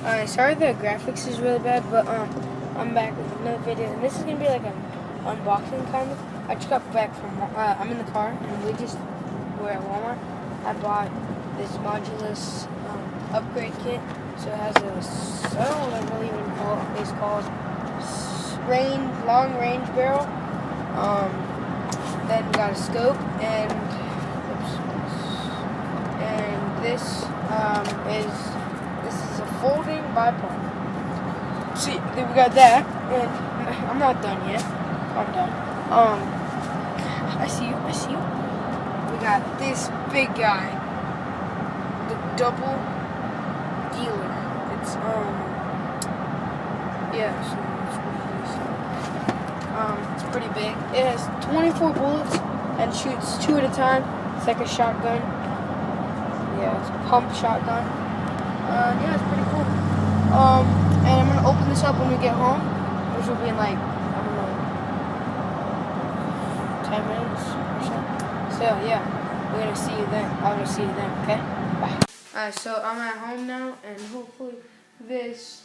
Sorry the graphics is really bad, but I'm back with another video, and this is gonna be like an unboxing kind of. I just got back from I'm in the car, and we're at Walmart. I bought this modulus upgrade kit, so it has a I don't know what I really even call it. It's called long range barrel. Then we got a scope and this is a folding bipod. See, then we got that, and I'm not done yet. I'm done. I see you. We got this big guy, the double dealer. It's yeah, so it's pretty big. It has 24 bullets and shoots 2 at a time. It's like a shotgun. Yeah, it's a pump shotgun. Yeah, it's pretty cool. And I'm gonna open this up when we get home, which will be in like, I don't know, 10 minutes or so. So yeah, I'm gonna see you then, okay? Bye. Alright, so I'm at home now, and hopefully this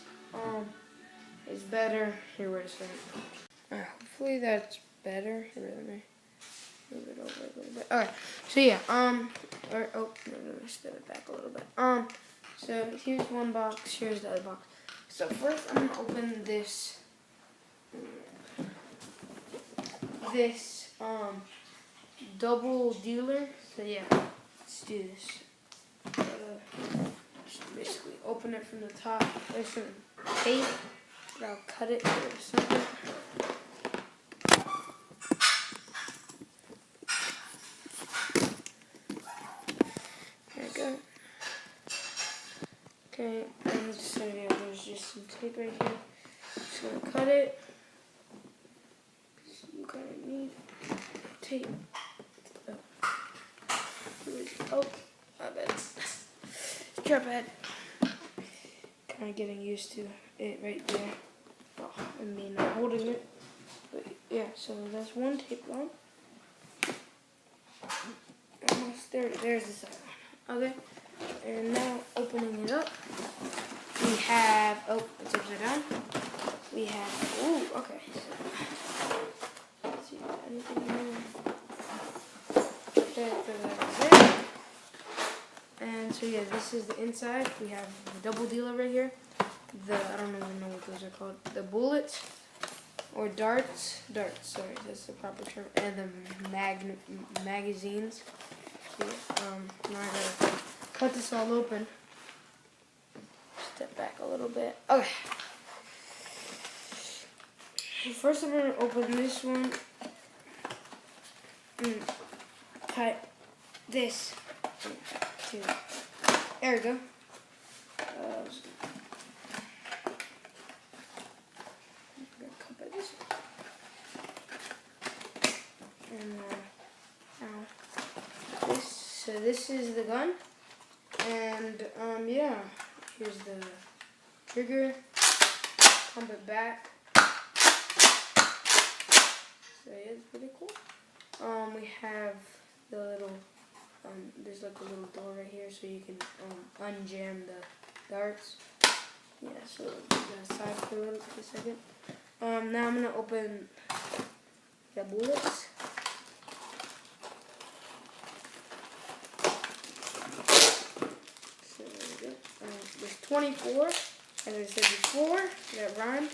is better. Here, wait a second. Alright, hopefully that's better. Here, let me move it over a little bit. Alright, so yeah, no, step it back a little bit. So here's one box, here's the other box. So first I'm gonna open this double dealer. So yeah, let's do this. Just basically open it from the top. There's some tape, but I'll cut it or something. There we go. Okay, and so yeah, there's just some tape right here. Just gonna cut it. So you kind of need tape. Oh, my bad. Drop head. Kind of getting used to it right there. Oh, I mean, not holding it. But yeah, so that's one tape on. Almost there. There's the second one. Okay. And now opening it up, we have, it's upside down. We have, okay. So, let's see, anything here? There. And so yeah, this is the inside. We have the double dealer right here. I don't even know what those are called. The bullets, or darts, sorry, that's the proper term. And the magazines. So, now I gotta cut this all open. Step back a little bit. Okay. First I'm going to open this one. Cut this. There we go. And now so this is the gun. And yeah, here's the trigger, pump it back. So yeah, it's pretty cool. We have the little, there's like a little door right here so you can unjam the darts. Yeah, so the side for a second. Now I'm gonna open the bullets. There's 24, as I said before, that rhyme.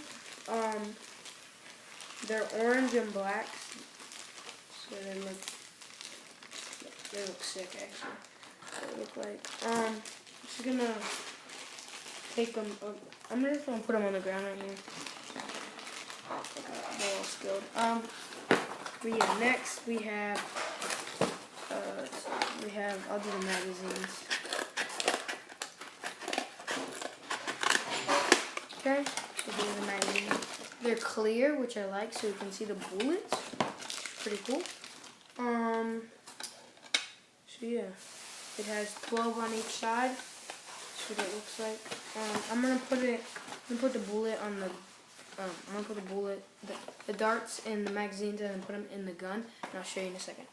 They're orange and black, so they look sick actually. They look like. I'm just gonna take them. I'm just gonna put them on the ground right here. They're all spilled. But yeah, next we have. I'll do the magazines. Okay, so these are the magazines. They're clear, which I like, so you can see the bullets. Pretty cool. So yeah, it has 12 on each side. That's what it looks like. I'm gonna put the bullet on the. I'm gonna put the darts and the magazines, and then put them in the gun. And I'll show you in a second.